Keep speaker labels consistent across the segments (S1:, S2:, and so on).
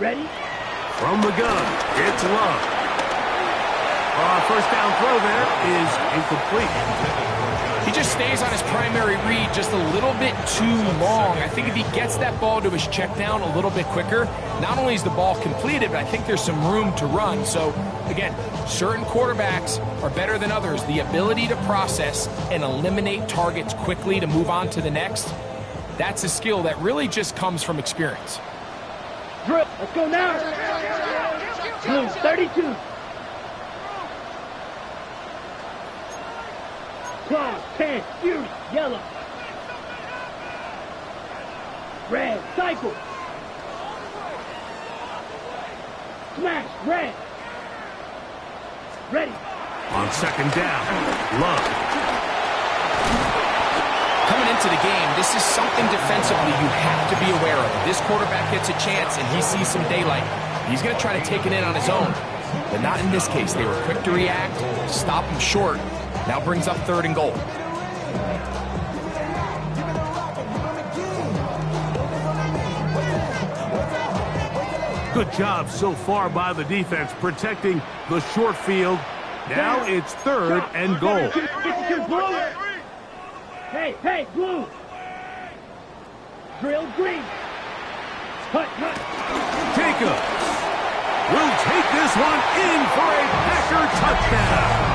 S1: Ready?
S2: From the gun, it's Love. First down throw there is incomplete.
S3: He just stays on his primary read just a little bit too long. I think if he gets that ball to his check down a little bit quicker, not only is the ball completed, but I think there's some room to run. So, again, certain quarterbacks are better than others. The ability to process and eliminate targets quickly to move on to the next, that's a skill that really just comes from experience.
S1: Drill. Let's go now. Blue, 32. Claw, 10, Fury, yellow. Red, cycle. Smash, red. Ready.
S2: On second down, Love.
S3: Coming into the game, this is something defensively you have to be aware of. This quarterback gets a chance and he sees some daylight. He's going to try to take it in on his own, but not in this case. They were quick to react, stop him short. Now brings up 3rd and goal.
S2: Good job so far by the defense protecting the short field. Now it's 3rd and goal.
S1: Blue. Hey, blue. Drill, green. Cut.
S2: Jacobs will take this one in for a Packer touchdown.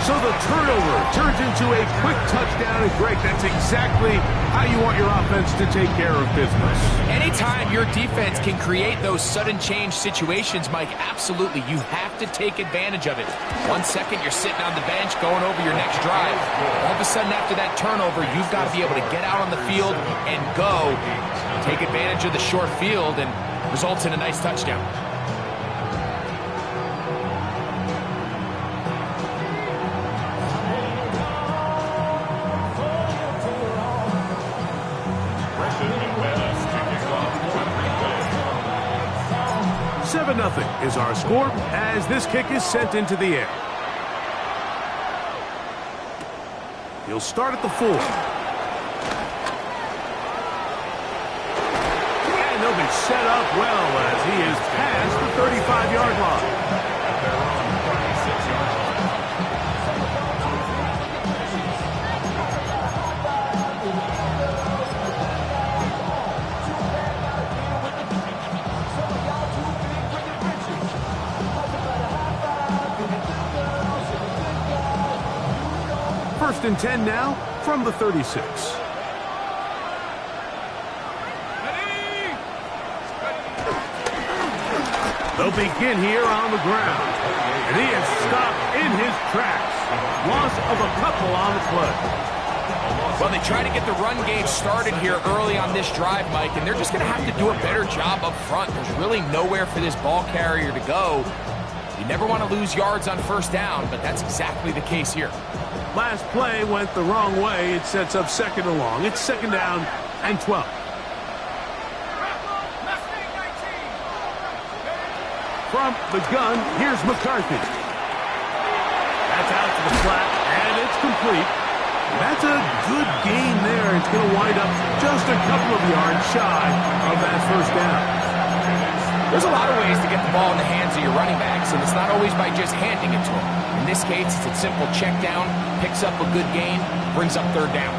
S2: So the turnover turns into a quick touchdown, and Greg, that's exactly how you want your offense to take care of business.
S3: Anytime your defense can create those sudden change situations, Mike, absolutely, you have to take advantage of it. 1 second, you're sitting on the bench going over your next drive. All of a sudden, after that turnover, you've got to be able to get out on the field and go. Take advantage of the short field, and results in a nice touchdown.
S2: Nothing is our score as this kick is sent into the air. He'll start at the 4. And he'll be set up well as he is past the 35-yard line. First and 10 now from the 36. They'll begin here on the ground. And he is stopped in his tracks. Loss of a couple on the play.
S3: Well, they try to get the run game started here early on this drive, Mike, and they're just going to have to do a better job up front. There's really nowhere for this ball carrier to go. You never want to lose yards on first down, but that's exactly the case here.
S2: Last play went the wrong way. It sets up 2nd and long. It's 2nd down and 12. From the gun, here's McCarthy. That's out to the flat, and it's complete. That's a good gain there. It's going to wind up just a couple of yards shy of that first down.
S3: There's a lot of ways to get the ball in the hands of your running backs, and it's not always by just handing it to them. In this case, it's a simple check down, picks up a good gain, brings up 3rd down.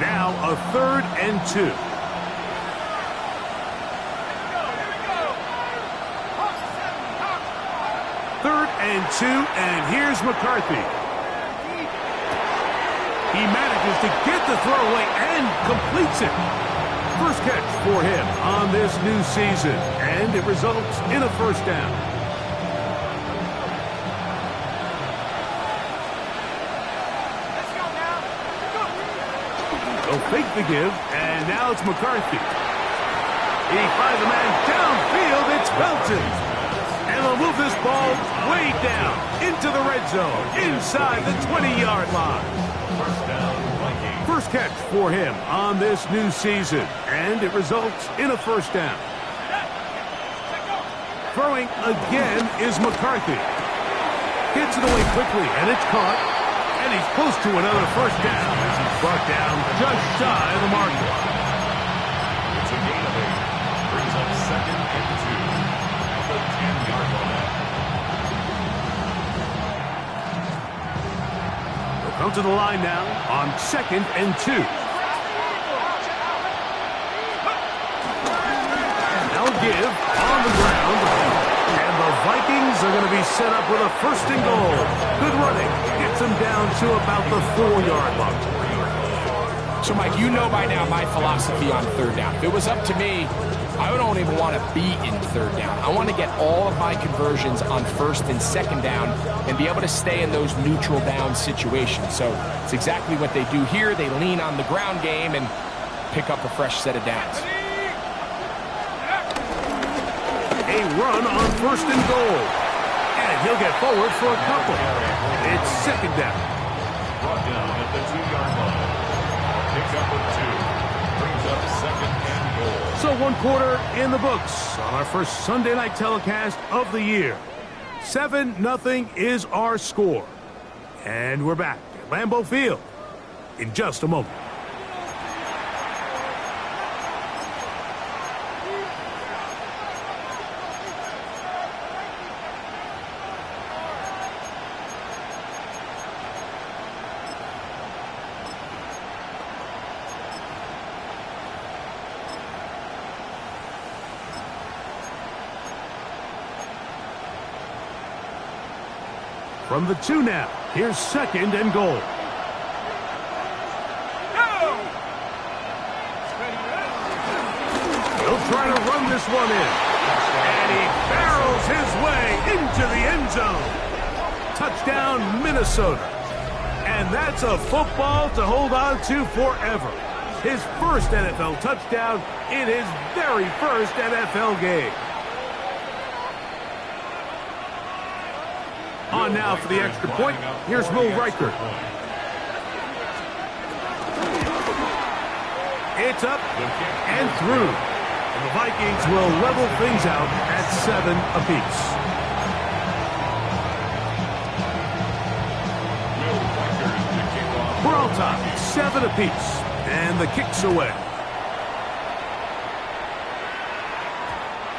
S2: Now a 3rd and 2. Third and 2, and here's McCarthy. He manages to get the throw away and completes it. First catch for him on this new season, and it results in a 1st down. They'll fake the give, and now it's McCarthy. He finds a man downfield. It's Belton. And they'll move this ball way down into the red zone, inside the 20-yard line. First catch for him on this new season, and it results in a 1st down. Throwing again is McCarthy. Gets it away quickly, and it's caught. And he's close to another first down. He's brought down just shy of the marker.
S4: It's a gain of 8. Brings up 2nd and 2 at the 10-yard line.
S2: They'll come to the line now on 2nd and 2. They'll give on the ground. And the Vikings are going to be set up with a 1st and goal. Good running. Gets them down to about the 4-yard mark.
S3: So, Mike, you know by now my philosophy on 3rd down. If it was up to me, I don't even want to be in 3rd down. I want to get all of my conversions on 1st and 2nd down and be able to stay in those neutral down situations. So it's exactly what they do here. They lean on the ground game and pick up a fresh set of downs.
S2: A run on 1st and goal. And he'll get forward for a couple. It's 2nd down.
S4: Brought down at the 2-yard line. Pick up with 2. Brings up 2nd and goal.
S2: So 1 quarter in the books on our first Sunday night telecast of the year. 7-0 is our score. And we're back at Lambeau Field in just a moment. From the 2 now, here's 2nd and goal. He'll try to run this one in. And he barrels his way into the end zone. Touchdown, Minnesota. And that's a football to hold on to forever. His first NFL touchdown in his very first NFL game. On now for the extra point. Here's Will Riker. It's up and through. And the Vikings will level things out at 7 apiece. We're all tied, 7 apiece. And the kick's away.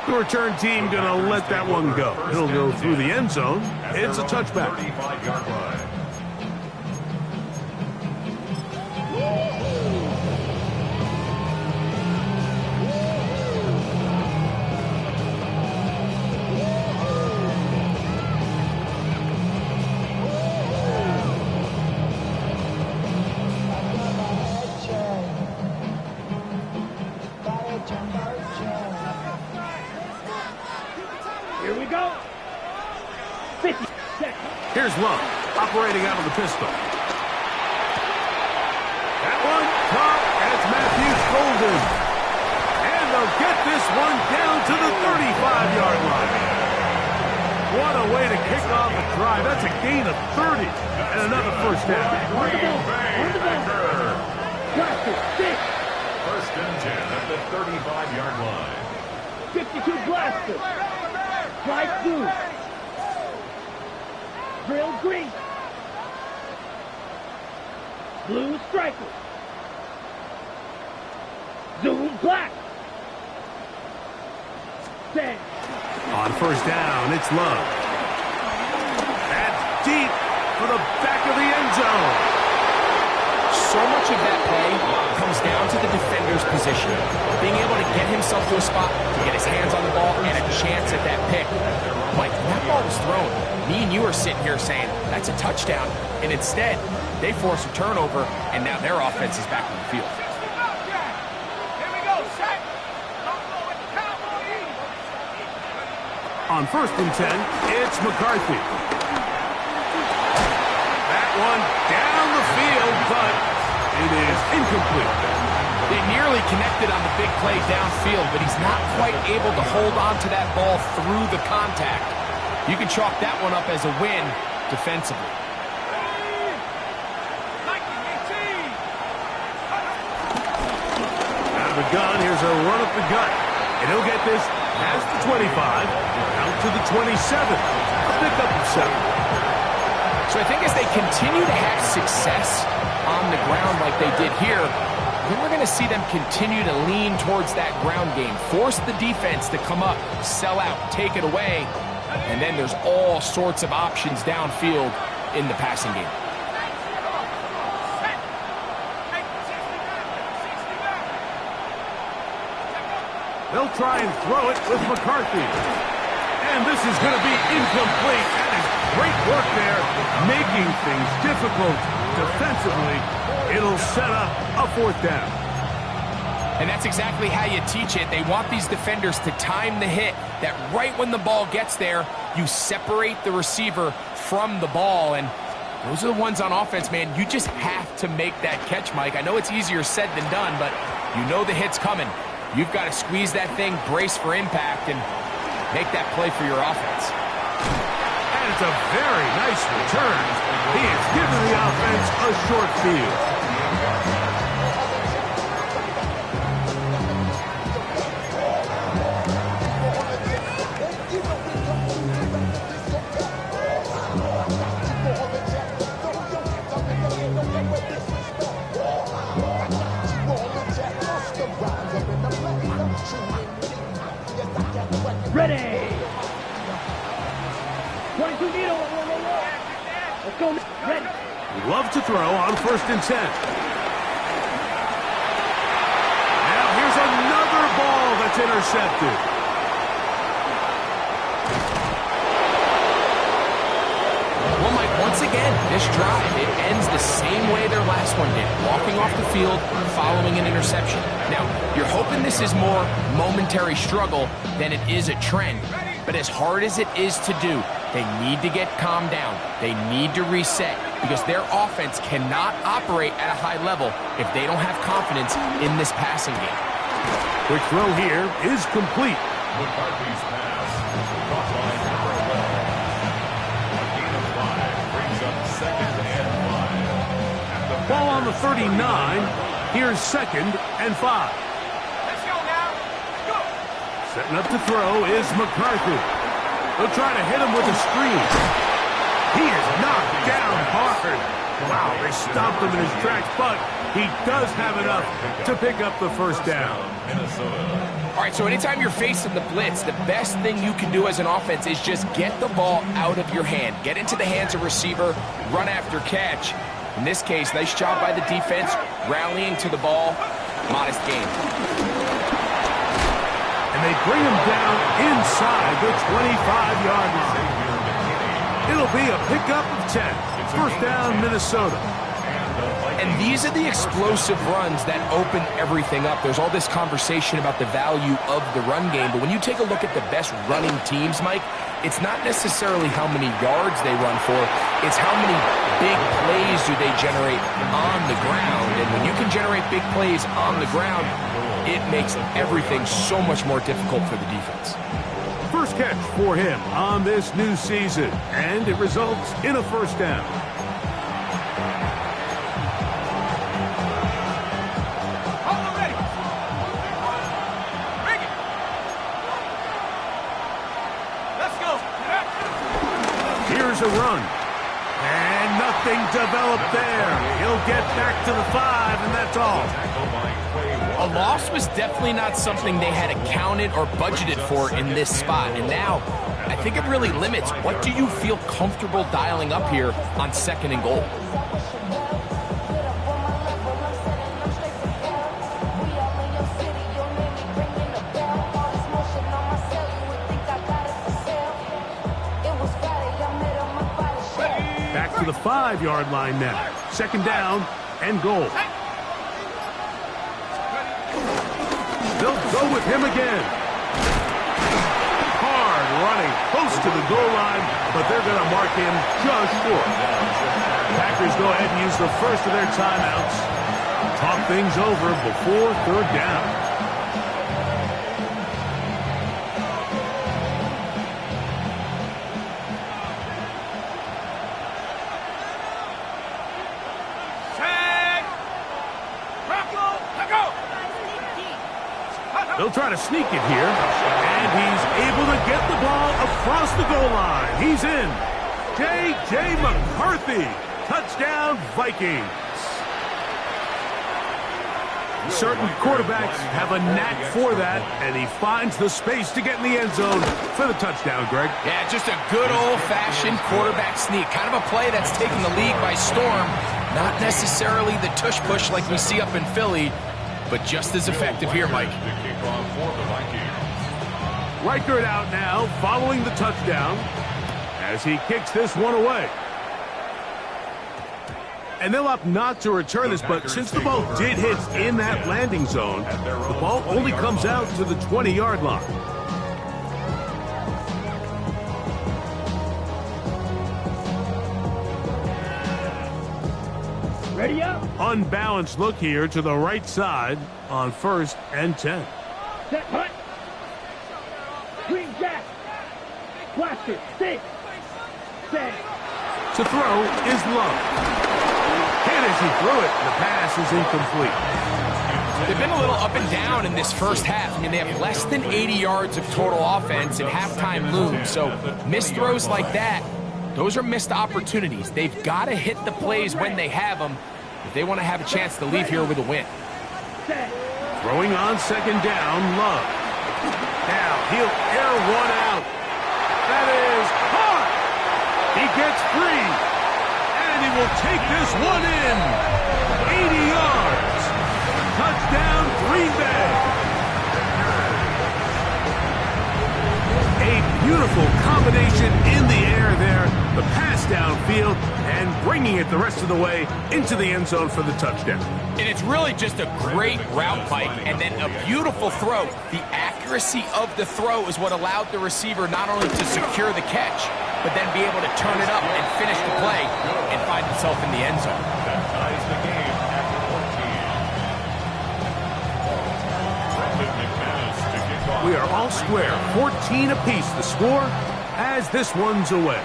S2: The return team going to let that one go. It'll go through the end zone. It's a touchback.
S4: 35-yard line.
S1: Here we go. 50 seconds.
S2: Here's Love, operating out of the pistol. That one caught as Matthews Golden. And they'll get this one down to the 35-yard line. What a way to kick off a drive. That's a gain of 30 and another first down.
S1: On the ball. Blaster, 6.
S4: 1st and 10 at the 35-yard line.
S1: 52 blaster. Fly blue. Drill green. Blue striker. Zoom black. Set.
S2: On first down, it's Love. That's deep for the back of the end zone.
S3: So much of that play comes down to the defender's position. Being able to get himself to a spot, to get his hands on the ball, and a chance at that pick. Mike, when that ball was thrown, me and you are sitting here saying, that's a touchdown. And instead, they force a turnover, and now their offense is back on the field.
S2: On 1st and 10, it's McCarthy. That one down the field, but it is incomplete.
S3: They nearly connected on the big play downfield, but he's not quite able to hold on to that ball through the contact. You can chalk that one up as a win defensively.
S2: Out of the gun, here's a run up the gut. And he'll get this past the 25, out to the 27. A pickup of 7.
S3: So I think as they continue to have success on the ground like they did here, then we're going to see them continue to lean towards that ground game, force the defense to come up, sell out, take it away, and then there's all sorts of options downfield in the passing game.
S2: They'll try and throw it with McCarthy. And this is going to be incomplete. That is great work there, making things difficult defensively. It'll set up a 4th down.
S3: And that's exactly how you teach it. They want these defenders to time the hit, that right when the ball gets there, you separate the receiver from the ball. And those are the ones on offense, man. You just have to make that catch, Mike. I know it's easier said than done, but you know the hit's coming. You've got to squeeze that thing, brace for impact, and make that play for your offense.
S2: And it's a very nice return. He has given the offense a short field.
S1: Ready. 22 needle. Let's go. Ready.
S2: Love to throw on 1st and 10. Now here's another ball that's intercepted.
S3: Well, Mike, once again, this drive, it ends the same way their last one did, walking off the field, following an interception. Now, you're hoping this is more momentary struggle than it is a trend, but as hard as it is to do, they need to get calmed down. They need to reset because their offense cannot operate at a high level if they don't have confidence in this passing game.
S2: Quick throw here is complete.
S4: McCarthy's pass. Caught line number 11. A gain of 5 brings up 2nd and 5.
S2: Ball on the 39. Here's 2nd and 5.
S3: Let's go now. Let's go.
S2: Setting up to throw is McCarthy. They'll try to hit him with a screen. He is knocked down hard. Wow, they stopped him in his tracks, but he does have enough to pick up the 1st down.
S3: All right, so anytime you're facing the blitz, the best thing you can do as an offense is just get the ball out of your hand. Get into the hands of receiver, run after catch. In this case, nice job by the defense, rallying to the ball. Modest gain.
S2: And they bring him down inside the 25-yard line. It'll be a pickup of 10. 1st down, Minnesota.
S3: And these are the explosive runs that open everything up. There's all this conversation about the value of the run game, but when you take a look at the best running teams, Mike, it's not necessarily how many yards they run for, it's how many big plays do they generate on the ground. And when you can generate big plays on the ground, it makes everything so much more difficult for the defense.
S2: First catch for him on this new season, and it results in a 1st down. Here's a run. And nothing developed there. He'll get back to the 5, and that's all.
S3: A loss was definitely not something they had accounted or budgeted for in this spot. And now, I think it really limits what do you feel comfortable dialing up here on 2nd and goal.
S2: Back to the 5-yard line now. 2nd down and goal. They'll go with him again. Hard running, close to the goal line, but they're going to mark him just short. Packers go ahead and use the first of their timeouts. Talk things over before 3rd down. They'll try to sneak it here, and he's able to get the ball across the goal line. He's in. J.J. McCarthy. Touchdown, Vikings. Certain quarterbacks have a knack for that, and he finds the space to get in the end zone for the touchdown, Greg.
S3: Yeah, just a good old-fashioned quarterback sneak. Kind of a play that's taken the league by storm. Not necessarily the tush-push like we see up in Philly, but just as effective here, Mike.
S2: Reichert out now, following the touchdown, as he kicks this one away. And they'll opt not to return this, but since the ball did hit in that landing zone, the ball only comes out to the 20-yard line.
S1: Ready up.
S2: Unbalanced look here to the right side on 1st and 10.
S1: Set punt. Green jack. Blaster. Stick. Set.
S2: To throw is Love. And as he threw it, the pass is incomplete.
S3: They've been a little up and down in this first half. I mean, they have less than 80 yards of total offense and halftime looms. So missed throws like that, those are missed opportunities. They've got to hit the plays when they have them if they want to have a chance to leave here with a win.
S2: Throwing on 2nd down, Love. Now he'll air one out. That is caught. He gets free. And he will take this one in. 80 yards. Touchdown, Green Bay. A beautiful combination in the air there. The pass downfield and bringing it the rest of the way into the end zone for the touchdown.
S3: And it's really just a great route, Mike, and then a beautiful throw. The accuracy of the throw is what allowed the receiver not only to secure the catch, but then be able to turn it up and finish the play and find himself in the end zone.
S4: That ties the game at 14.
S2: We are all square, 14 apiece the score as this one's away.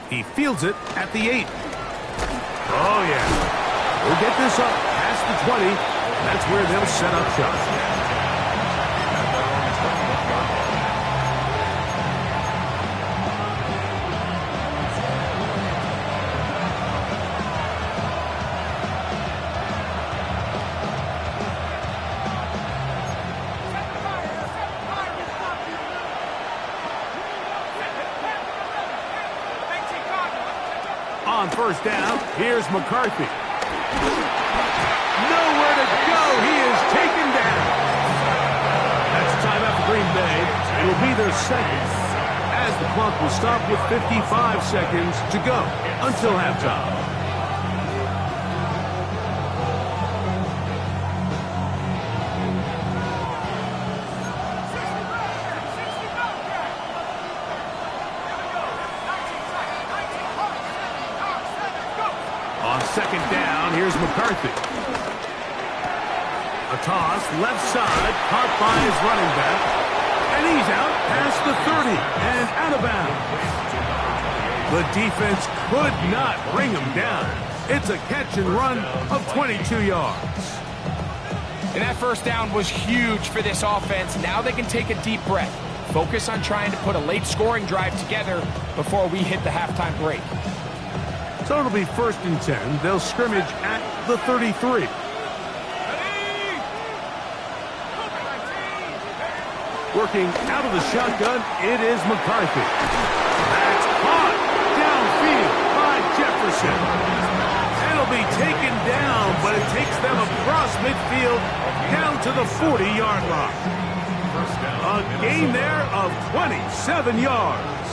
S2: He fields it at the 8. Oh, yeah. We'll get this up past the 20. That's where they'll set up shop. On 1st down, here's McCarthy. Nowhere to go. He is taken down. That's a timeout for Green Bay. It'll be their second, as the clock will stop with 55 seconds to go until halftime. On 2nd down, here's McCarthy. A toss, left side, caught by his running back. And he's out past the 30 and out of bounds. The defense could not bring him down. It's a catch and run of 22 yards.
S3: And that 1st down was huge for this offense. Now they can take a deep breath. Focus on trying to put a late scoring drive together before we hit the halftime break.
S2: So it'll be 1st and 10. They'll scrimmage at the 33. Working out of the shotgun, it is McCarthy. That's caught downfield by Jefferson. It'll be taken down, but it takes them across midfield down to the 40-yard line. A gain there of 27 yards.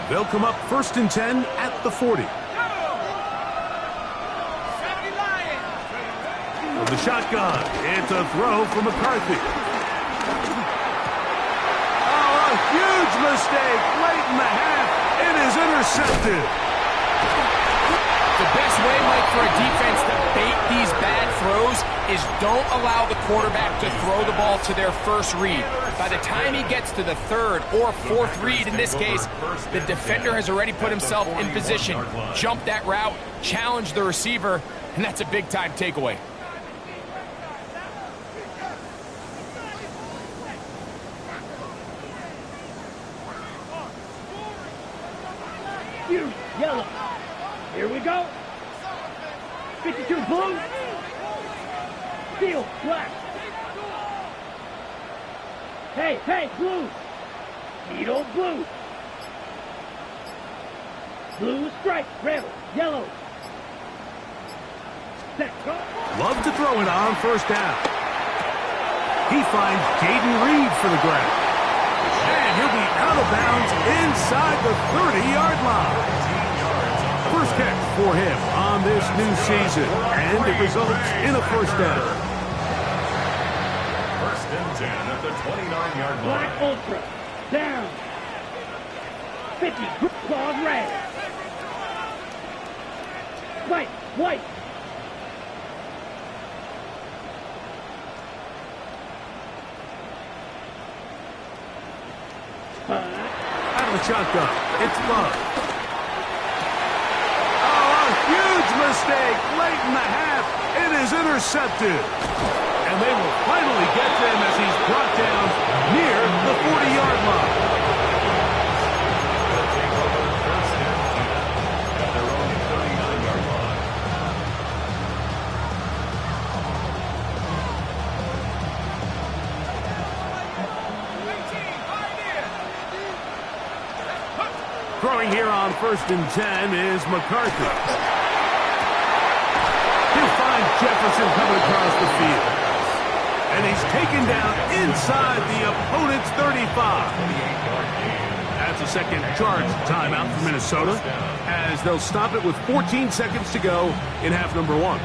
S2: They'll come up 1st and 10 at the 40. From the shotgun, it's a throw for McCarthy. Oh, a huge mistake late in the half. It is intercepted.
S3: The best way, Mike, for a defense to bait these bad throws is don't allow the quarterback to throw the ball to their first read. By the time he gets to the 3rd or 4th read, in this case, the defender has already put himself in position, jump that route, challenge the receiver, and that's a big-time takeaway.
S1: refuse. Yellow. Here we go. 52 blue. Steel, black. Hey, blue. Needle, blue. Blue, stripe, red, yellow. Set, go.
S2: Love to throw it on first down. He finds Jaden Reed for the grab. And he'll be out of bounds inside the 30-yard line. First catch for him on this new season, and it results in a first down.
S4: First and 10 at the 29-yard line.
S1: Black Ultra, down. 50, claws red. White.
S2: Out of the shotgun, it's Love. Oh, a huge mistake late in the half. It is intercepted. And they will finally get them as he's brought down near the 40-yard line.
S4: They'll take over first and 10 at their own 39-yard line.
S2: Throwing here on first and 10 is McCarthy. He'll find Jefferson coming across the field. And he's taken down inside the opponent's 35. That's a second charge timeout for Minnesota, as they'll stop it with 14 seconds to go in half number one.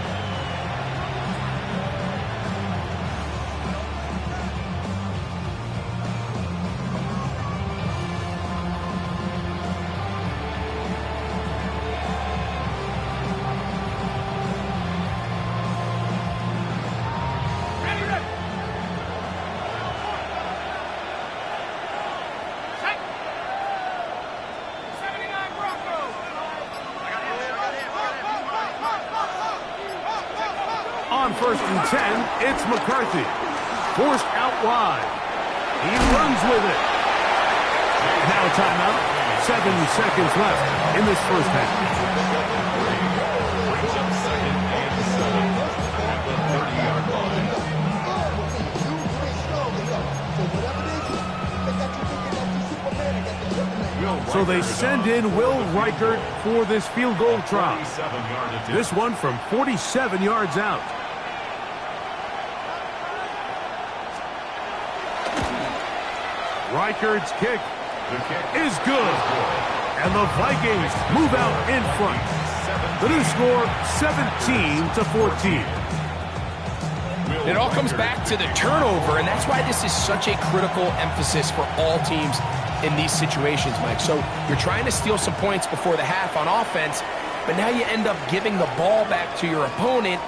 S2: On first and 10, it's McCarthy. Forced out wide. He runs with it. Now a timeout. 7 seconds left in this first half.
S4: Brings up second and 7 at the 30-yard line.
S2: So they send in Will Reichert for this field goal try.
S4: 47-yard attempt.
S2: This one from 47 yards out. Reichert's kick
S4: The kick
S2: is good. And the Vikings move out in front. The new score, 17-14.
S3: It all comes back to the turnover, and that's why this is such a critical emphasis for all teams in these situations, Mike. So you're trying to steal some points before the half on offense, but now you end up giving the ball back to your opponent,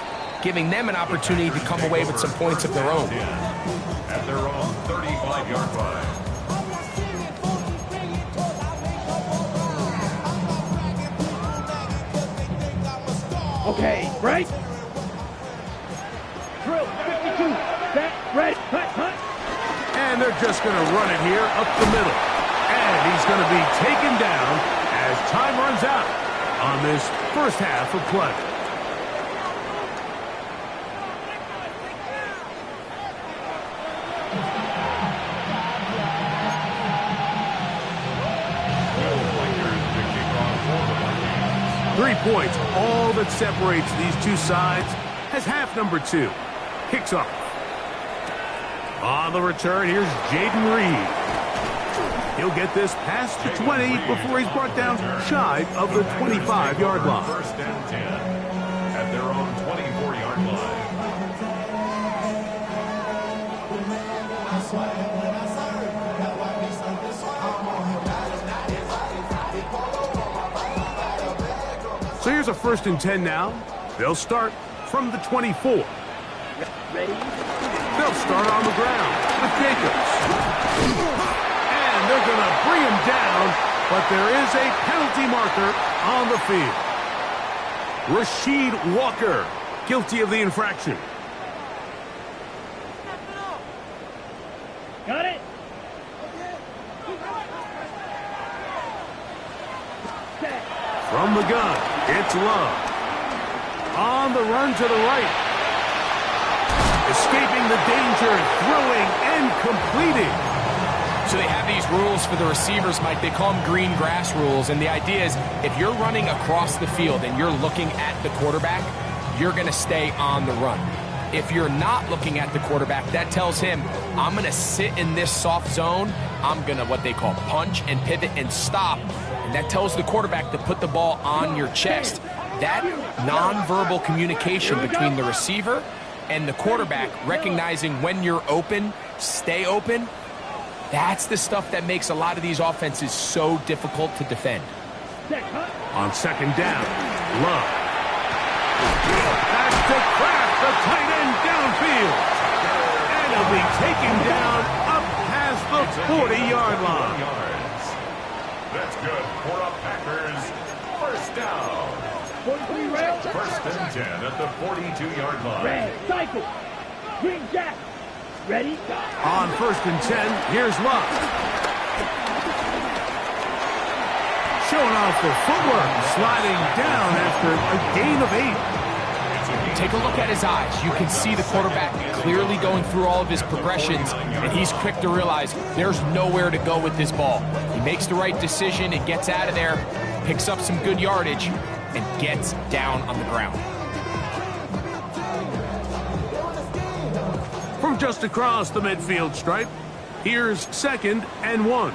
S3: giving them an opportunity to come away with some points of their own.
S4: At their own 35-yard line.
S1: Okay, right? Drill, 52, set, ready, hut.
S2: And they're just going to run it here up the middle. And he's going to be taken down as time runs out on this first half of play.
S4: Will Reichert to kick off for the Vikings.
S2: 3 points, all that separates these two sides, as half number 2 kicks off. On the return, here's Jaden Reed. He'll get this past the 20 before he's brought down shy of the 25-yard line.
S4: First and 10 at their own 24-yard line.
S2: So here's a first and 10 now. They'll start from the 24.
S1: Ready?
S2: They'll start on the ground with Jacobs. And they're going to bring him down, but there is a penalty marker on the field. Rasheed Walker, guilty of the infraction.
S1: Got it? Set.
S2: the gun. It's Love. On the run to the right. Escaping the danger, throwing and completing.
S3: So they have these rules for the receivers, Mike. They call them green grass rules. And the idea is if you're running across the field and you're looking at the quarterback, you're going to stay on the run. If you're not looking at the quarterback, that tells him, I'm going to sit in this soft zone. I'm going to what they call punch and pivot and stop. And that tells the quarterback to put the ball on your chest. That nonverbal communication between the receiver and the quarterback, recognizing when you're open, stay open, that's the stuff that makes a lot of these offenses so difficult to defend.
S2: On second down, Love. That's to crack the tight end downfield. And he'll be taken down up past the 40-yard line.
S4: That's good for a Packers first down.
S1: 43 rails.
S4: First and 10 at the 42-yard line.
S1: Red, cycle. Green jack. Ready?
S2: On first and 10, here's Love. Showing off the footwork, sliding down after a gain of 8.
S3: Take a look at his eyes. You can see the quarterback clearly going through all of his progressions, and he's quick to realize there's nowhere to go with this ball. He makes the right decision and gets out of there, picks up some good yardage, and gets down on the ground.
S2: From just across the midfield stripe, here's second and 1.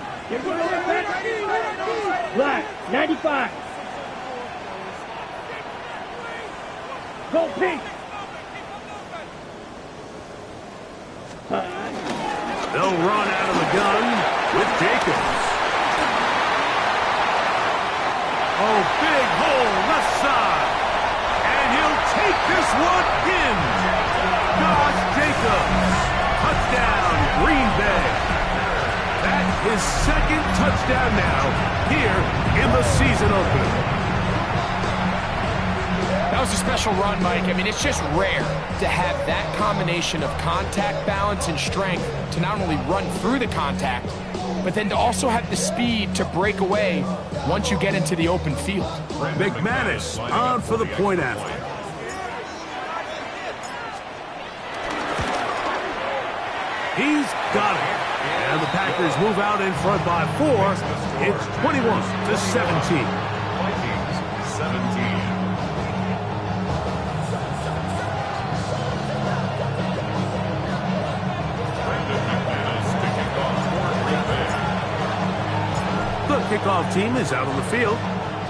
S1: Black, 95. Go pink.
S2: They'll run out of the gun with Jacobs. Oh, big hole left side. And he'll take this one in. Josh Jacobs. Touchdown, Green Bay. That's his second touchdown now here in the season opener.
S3: That was a special run, Mike. I mean, it's just rare to have that combination of contact balance and strength to not only run through the contact, but then to also have the speed to break away once you get into the open field.
S2: McManus on for the point after. He's got it. And the Packers move out in front by 4. It's 21-17.
S4: Vikings 17.
S2: The kickoff team is out on the field,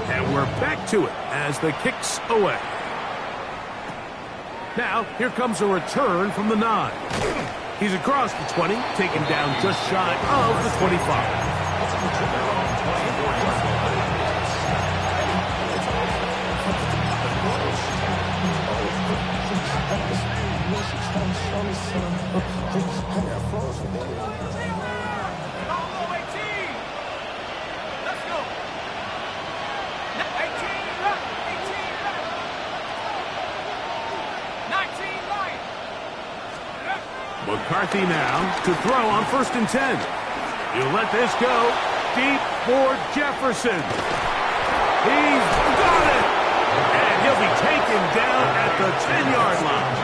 S2: and we're back to it as the kick's away. Now, here comes a return from the 9. He's across the 20, taken down just shy of the 25. McCarthy now to throw on first and 10. He'll let this go deep for Jefferson. He's got it! And he'll be taken down at the 10-yard line.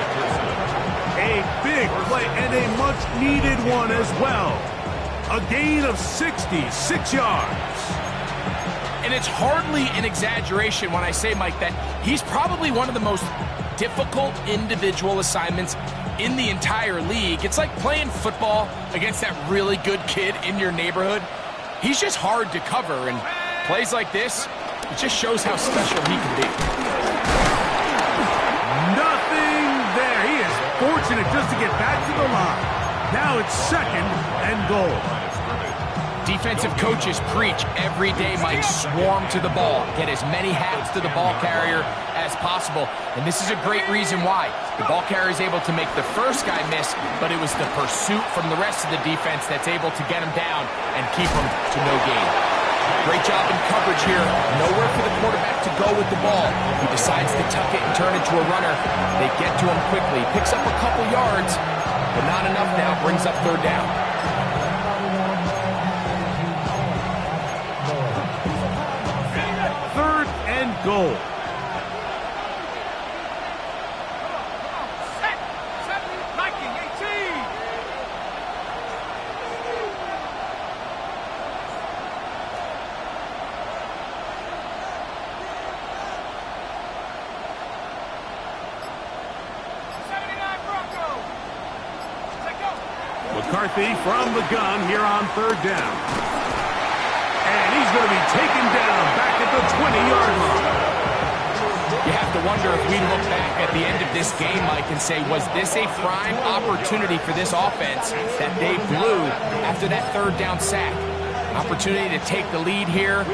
S2: A big play and a much-needed one as well. A gain of 66 yards.
S3: And it's hardly an exaggeration when I say, Mike, that he's probably one of the most difficult individual assignments in the entire league. It's like playing football against that really good kid in your neighborhood. He's just hard to cover, and plays like this, it just shows how special he can be.
S2: Nothing there. He is fortunate just to get back to the line. Now it's second and goal.
S3: Defensive coaches preach every day, Mike, swarm to the ball. Get as many hats to the ball carrier as possible. And this is a great reason why. The ball carrier is able to make the first guy miss, but it was the pursuit from the rest of the defense that's able to get him down and keep him to no gain. Great job in coverage here. Nowhere for the quarterback to go with the ball. He decides to tuck it and turn it to a runner. They get to him quickly. Picks up a couple yards, but not enough now. Brings up third down.
S2: goal. McCarthy from the gun here on 3rd down. And he's going to be taken down back at the 20-yard line.
S3: You have to wonder if we look back at the end of this game, Mike, and say, was this a prime opportunity for this offense that they blew after that 3rd down sack? Opportunity to take the lead here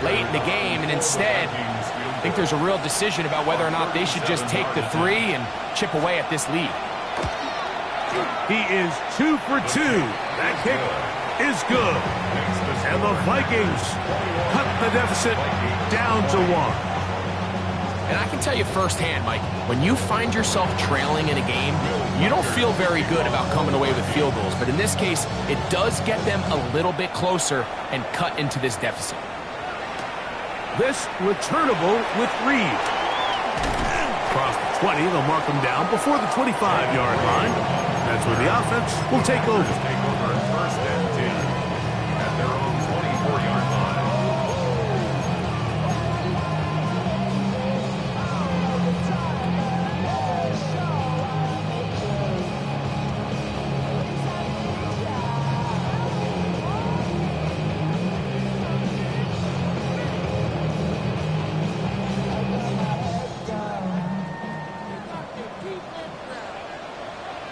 S3: late in the game, and instead, I think there's a real decision about whether or not they should just take the 3 and chip away at this lead.
S2: He is 2 for 2. That kick is good. And the Vikings cut the deficit down to 1.
S3: And I can tell you firsthand, Mike, when you find yourself trailing in a game, you don't feel very good about coming away with field goals. But in this case, it does get them a little bit closer and cut into this deficit.
S2: This returnable with Reed. Across the 20, they'll mark him down before the 25-yard line. That's where the offense will take over.
S4: First and 10 at their own 24-yard line.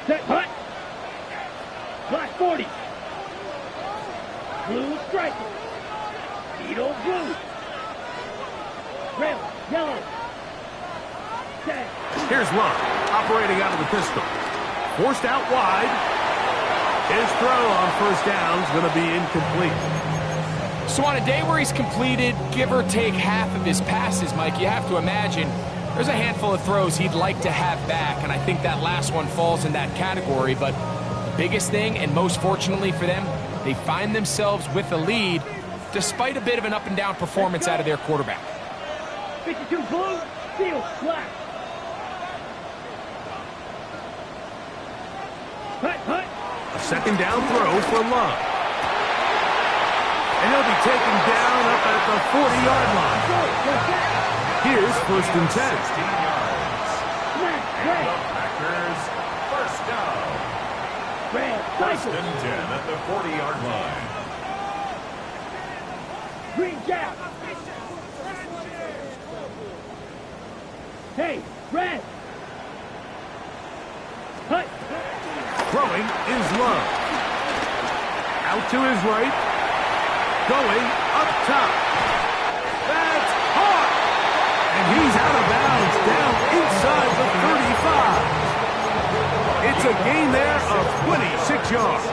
S1: Set, hut. Black 40. Blue striker. Beetle blue. Red, yellow. Set.
S2: Here's Love, operating out of the pistol. Forced out wide. His throw on 1st down is going to be incomplete.
S3: So on a day where he's completed, give or take half of his passes, Mike, you have to imagine there's a handful of throws he'd like to have back, and I think that last one falls in that category. But the biggest thing, and most fortunately for them, they find themselves with a lead despite a bit of an up-and-down performance out of their quarterback.
S1: 52 blue, field black. Hut, hut.
S2: A 2nd down throw for Love. And he'll be taken down up at the 40-yard line. Here's 1st and 10.
S4: 16 yards. And the Packers first down.
S1: Red,
S4: 1st and 10 at the 40-yard line.
S1: green jack. Hey, red. Hut.
S2: Throwing is Love. Out to his right. Going up top. That's caught. And he's out of bounds down inside the 35. It's a gain there of 26 yards.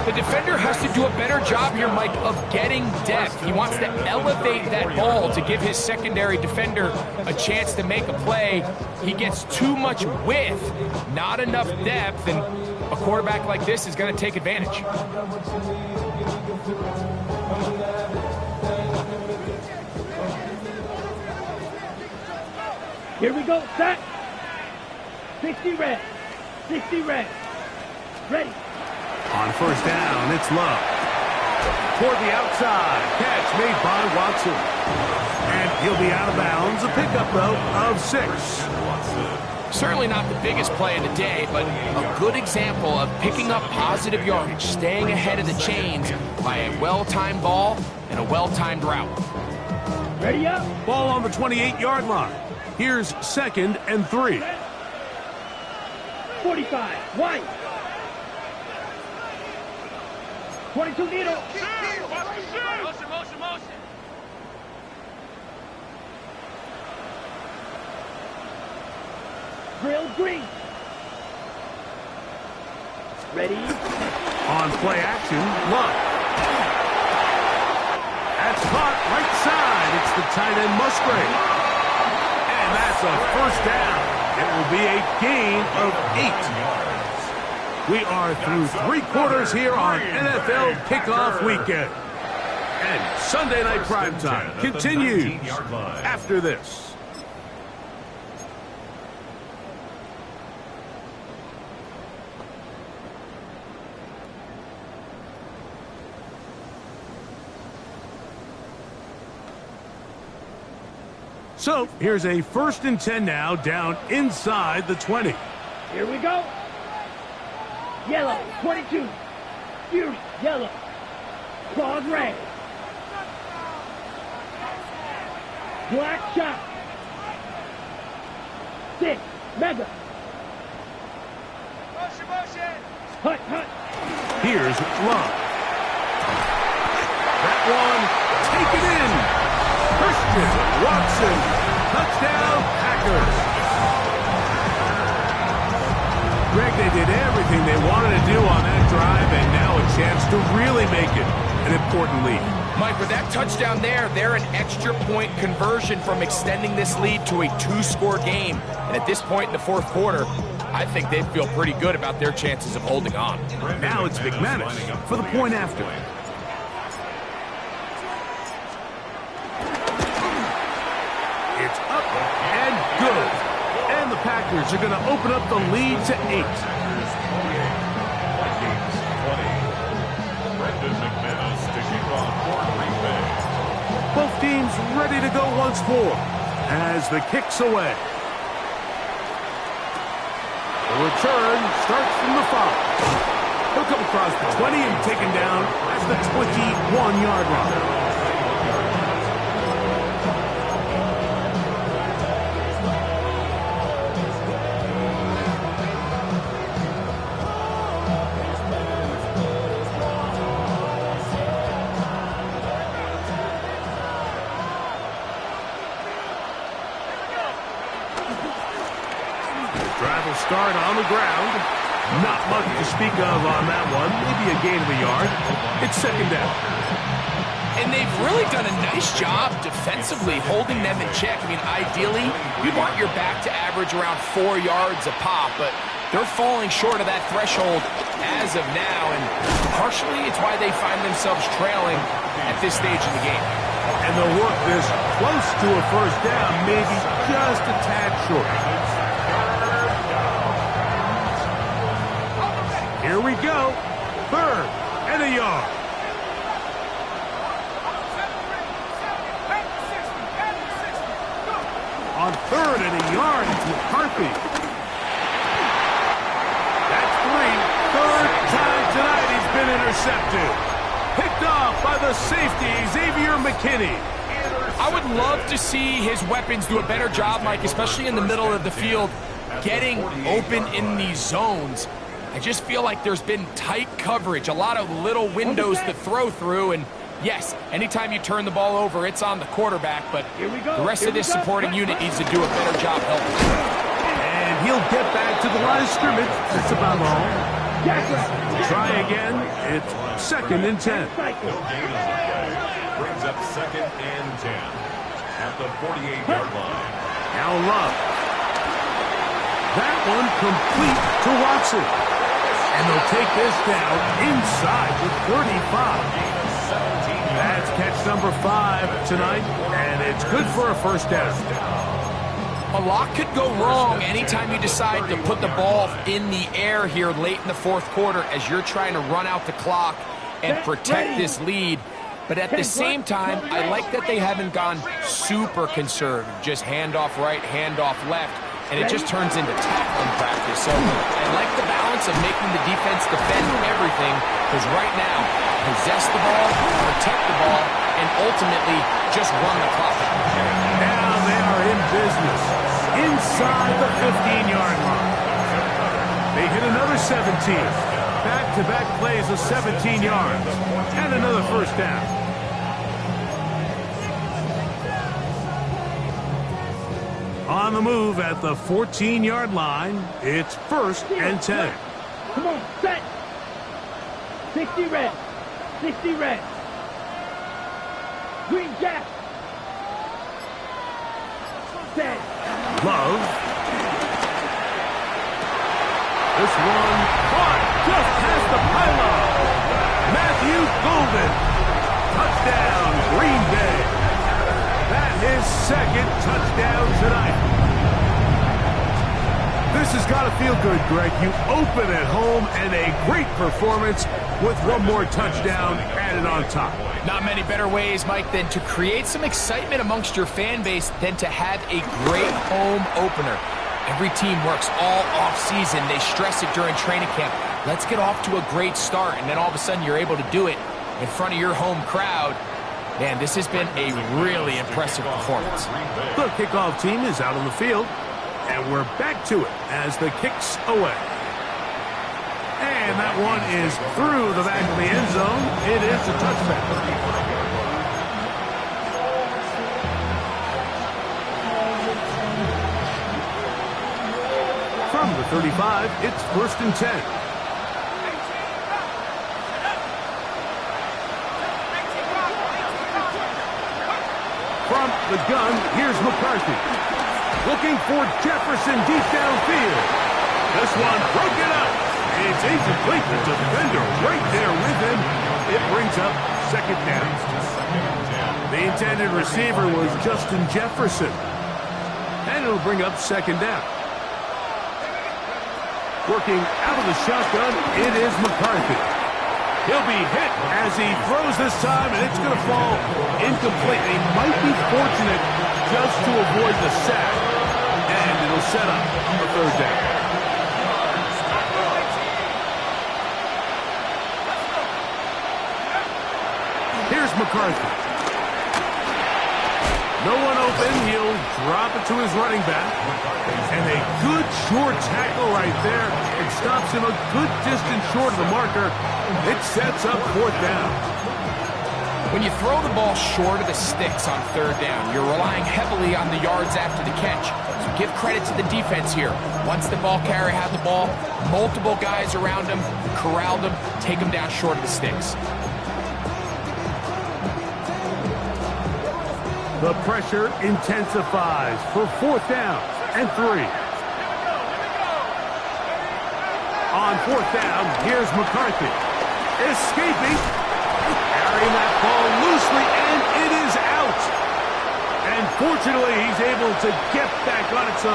S3: The defender has to do a better job here, Mike, of getting depth. He wants to elevate that ball to give his secondary defender a chance to make a play. He gets too much width, not enough depth, and a quarterback like this is going to take advantage.
S1: Here we go, set. 60 red. 60 red. Ready.
S2: On first down, it's Love. Toward the outside. Catch made by Watson. And he'll be out of bounds. A pickup, though, of 6.
S3: Certainly not the biggest play of the day, but a good example of picking up positive yardage, staying ahead of the chains by a well-timed ball and a well-timed route.
S1: Ready up.
S2: Ball on the 28-yard line. Here's 2nd and 3.
S1: 45. White. 22 needle. Motion. Grill green. Ready.
S2: On play action, Love. That's caught right side. It's the tight end Musgrave. And that's a first down. It will be a gain of 8. We are through 3 quarters here on NFL Kickoff Weekend. And Sunday Night Primetime continues after this. So, here's a 1st and 10 now, down inside the 20.
S1: Here we go. Yellow, 22. Fury, yellow. Claws, red. Black shot. 6, mega. Hut, hut.
S2: Here's Love. That one, take it in. Christian Watson, touchdown Packers. Greg, they did everything they wanted to do on that drive, and now a chance to really make it an important lead.
S3: Mike, with that touchdown there, they're an extra point conversion from extending this lead to a 2-score game. And at this point in the 4th quarter, I think they feel pretty good about their chances of holding on.
S2: Now it's McManus for the point after. It's up and good. And the Packers are going to open up the lead to 8.
S4: Vikings 20. Brendan McManus to kick off for Green Bay.
S2: Both teams ready to go once more as the kick's away. The return starts from the 5. He'll come across the 20 and taken down at the 21-yard line. Drive will start on the ground. Not much to speak of on that one. Maybe a gain of a yard. It's 2nd down.
S3: And they've really done a nice job defensively holding them in check. I mean, ideally, you'd want your back to average around 4 yards a pop, but they're falling short of that threshold as of now, and partially it's why they find themselves trailing at this stage of the game.
S2: And they'll work this close to a 1st down, maybe just a tad short. Here we go. 3rd and a yard. On 3rd and a yard, it's McCarthy. That's 3. 3rd time tonight he's been intercepted. Picked off by the safety, Xavier McKinney.
S3: I would love to see his weapons do a better job, Mike, especially in the middle of the field, getting open in these zones. I just feel like there's been tight coverage, a lot of little windows to throw through, and yes, anytime you turn the ball over, it's on the quarterback, but the rest of this supporting unit needs to do a better job helping.
S2: And he'll get back to the line of scrimmage. That's about all. Try again. It's 2nd and 10.
S4: No gain on the play. Brings up 2nd and 10 at the 48-yard line.
S2: Now Love. That one complete to Watson. And they'll take this down inside the 35. That's catch number 5 tonight, and it's good for a 1st down.
S3: A lot could go wrong anytime you decide to put the ball in the air here late in the 4th quarter as you're trying to run out the clock and protect this lead. But at the same time, I like that they haven't gone super conservative, just handoff right, handoff left, and it just turns into tackling practice. So I like the balance of making the defense defend everything, because right now, possess the ball, protect the ball, and ultimately just run the clock out.
S2: Now they are in business inside the 15-yard line. They hit another 17. Back-to-back plays of 17 yards and another 1st down. On the move at the 14-yard line, it's 1st and 10.
S1: Come on, set. 60 red. 60 red. Green jack. Set.
S2: Love. This one caught just past the pylon. Matthew Golden. Touchdown, second touchdown tonight. This has got to feel good, Greg. You open at home and a great performance with one more touchdown added on top.
S3: Not many better ways, Mike, than to create some excitement amongst your fan base than to have a great home opener. Every team works all off-season. They stress it during training camp. Let's get off to a great start, and then all of a sudden you're able to do it in front of your home crowd. Man, this has been a really impressive performance.
S2: The kickoff team is out on the field, and we're back to it as the kick's away. And that one is through the back of the end zone. It is a touchback. From the 35, it's 1st and 10. From the gun, here's McCarthy. Looking for Jefferson deep downfield. This one broken up. It's incomplete. The defender right there with him. It brings up 2nd down. The intended receiver was Justin Jefferson. And it'll bring up 2nd down. Working out of the shotgun, it is McCarthy. He'll be hit as he throws this time, and it's going to fall incomplete. He might be fortunate just to avoid the sack, and it'll set up a 3rd down. Here's McCarthy. No one open. He'll drop it to his running back. And a good short tackle right there. It stops him a good distance short of the marker. It sets up 4th down.
S3: When you throw the ball short of the sticks on 3rd down, you're relying heavily on the yards after the catch. So give credit to the defense here. Once the ball carrier had the ball, multiple guys around him, corralled him, take him down short of the sticks.
S2: The pressure intensifies for 4th down and 3. On 4th down, here's McCarthy. Escaping. Carrying that ball loosely, and it is out. And fortunately, he's able to get back on it, so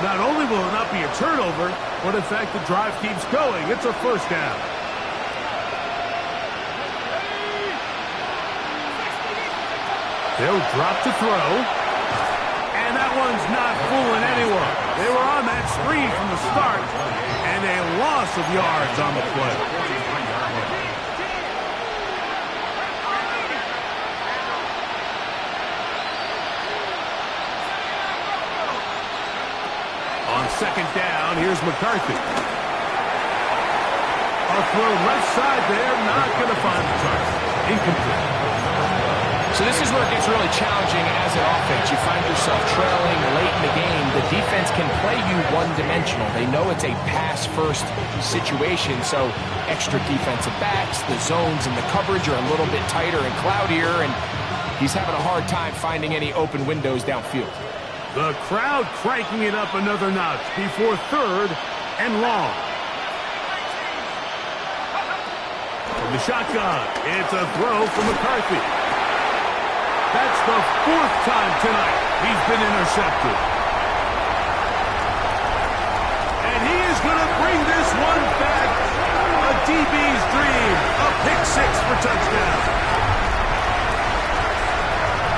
S2: not only will it not be a turnover, but in fact, the drive keeps going. It's a 1st down. They'll drop to throw. And that one's not fooling anyone. They were on that screen from the start, and a loss of yards on the play. On 2nd down, here's McCarthy. A throw left side there, not going to find the target. Incomplete.
S3: So this is where it gets really challenging as an offense. You find yourself trailing late in the game. The defense can play you one-dimensional. They know it's a pass-first situation, so extra defensive backs, the zones and the coverage are a little bit tighter and cloudier, and he's having a hard time finding any open windows downfield.
S2: The crowd cranking it up another notch before 3rd and long. From the shotgun, it's a throw from McCarthy. That's the 4th time tonight he's been intercepted. And he is going to bring this one back. A DB's dream. A pick 6 for touchdown.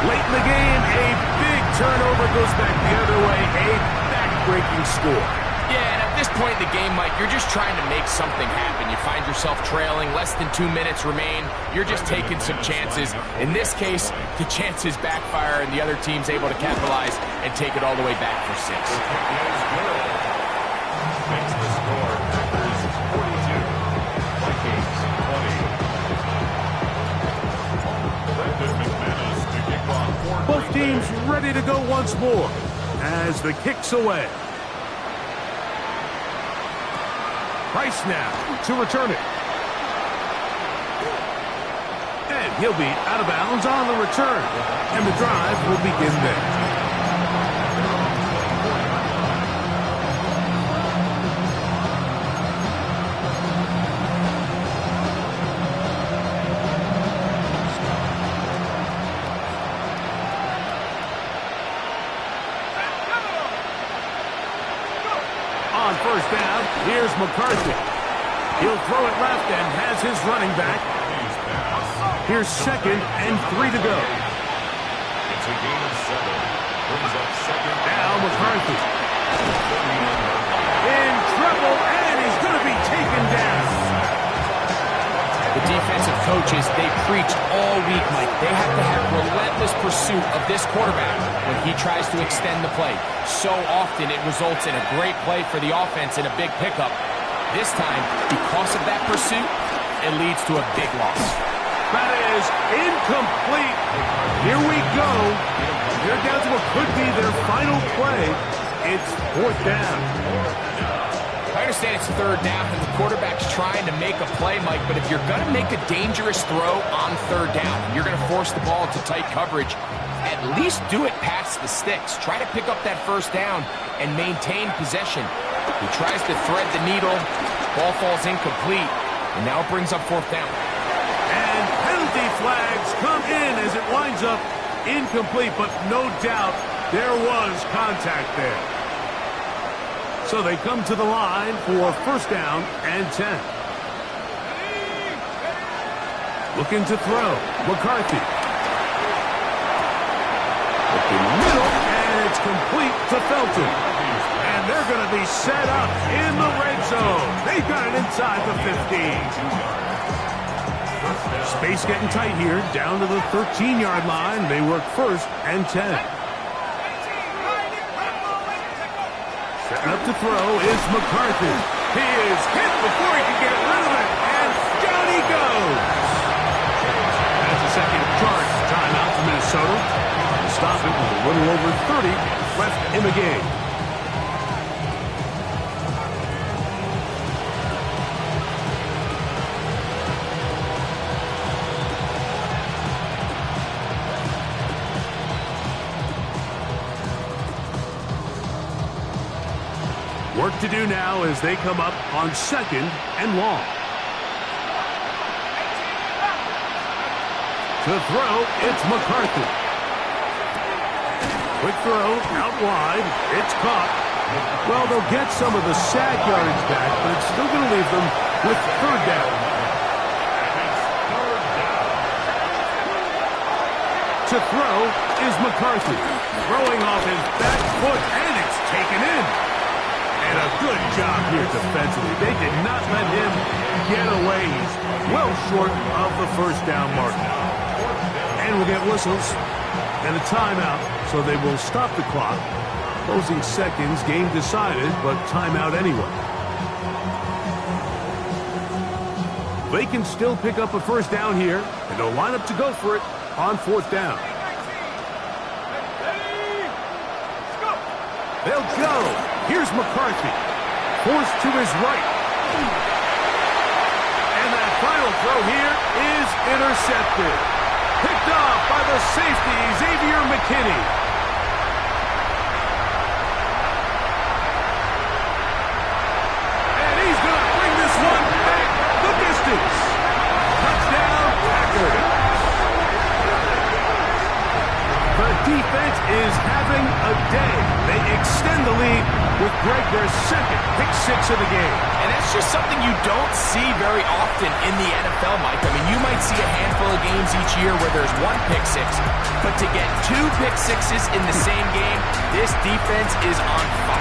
S2: Late in the game, a big turnover goes back the other way. A back-breaking score.
S3: Yeah, and at this point in the game, Mike, you're just trying to make something happen. You find yourself trailing, less than 2 minutes remain. You're just taking some chances. In this case, the chances backfire, and the other team's able to capitalize and take it all the way back for 6.
S4: Makes the score. Packers 42. Vikings 20. Brendan McManus to kick off.
S2: Both teams ready to go once more as the kick's away. Price now to return it. And he'll be out of bounds on the return. And the drive will begin there. first down. Here's McCarthy. He'll throw it left and has his running back. Here's 2nd and 3 to go.
S4: It's a gain of 7. Brings up 2nd.
S2: Now McCarthy. In trouble, and he's going to be taken down.
S3: The defensive coaches, they preached all week, Mike. They have to have relentless pursuit of this quarterback when he tries to extend the play. So often it results in a great play for the offense and a big pickup. This time, because of that pursuit, it leads to a big loss.
S2: That is incomplete. Here we go. They're down to what could be their final play. It's 4th down.
S3: I understand it's 3rd down and the quarterback's trying to make a play, Mike, but if you're going to make a dangerous throw on 3rd down, you're going to force the ball into tight coverage, at least do it past the sticks. Try to pick up that 1st down and maintain possession. He tries to thread the needle. Ball falls incomplete, and now it brings up 4th down.
S2: And penalty flags come in as it winds up incomplete, but no doubt there was contact there. So they come to the line for 1st down and 10. Looking to throw. McCarthy. Looking middle, and it's complete to Felton. And they're going to be set up in the red zone. They've got it inside the 15. Space getting tight here, down to the 13-yard line. They work 1st and 10. Setting up to throw is McCarthy. He is hit before he can get rid of it, and down he goes. That's a second charge timeout for Minnesota. To stop it with a little over 30 left in the game. Work to do now as they come up on 2nd and long. To throw, it's McCarthy. Quick throw, out wide. It's caught. Well, they'll get some of the sack yardage back, but it's still going to leave them with 3rd down. To throw is McCarthy. Throwing off his back foot, and it's taken in. And a good job here defensively. They did not let him get away. He's well short of the 1st down mark. And we'll get whistles and a timeout, so they will stop the clock. Closing seconds, game decided, but timeout anyway. They can still pick up a 1st down here, and they'll line up to go for it on 4th down. They'll go. Here's McCarthy. Forced to his right. And that final throw here is intercepted. Picked off by the safety, Xavier McKinney. And he's going to bring this one back the distance. Touchdown, Packers. The defense is having a day. They extend the lead with Greg their 2nd pick 6 of the game.
S3: And that's just something you don't see very often in the NFL, Mike. I mean, you might see a handful of games each year where there's 1 pick 6, but to get 2 pick 6s in the same game, this defense is on fire.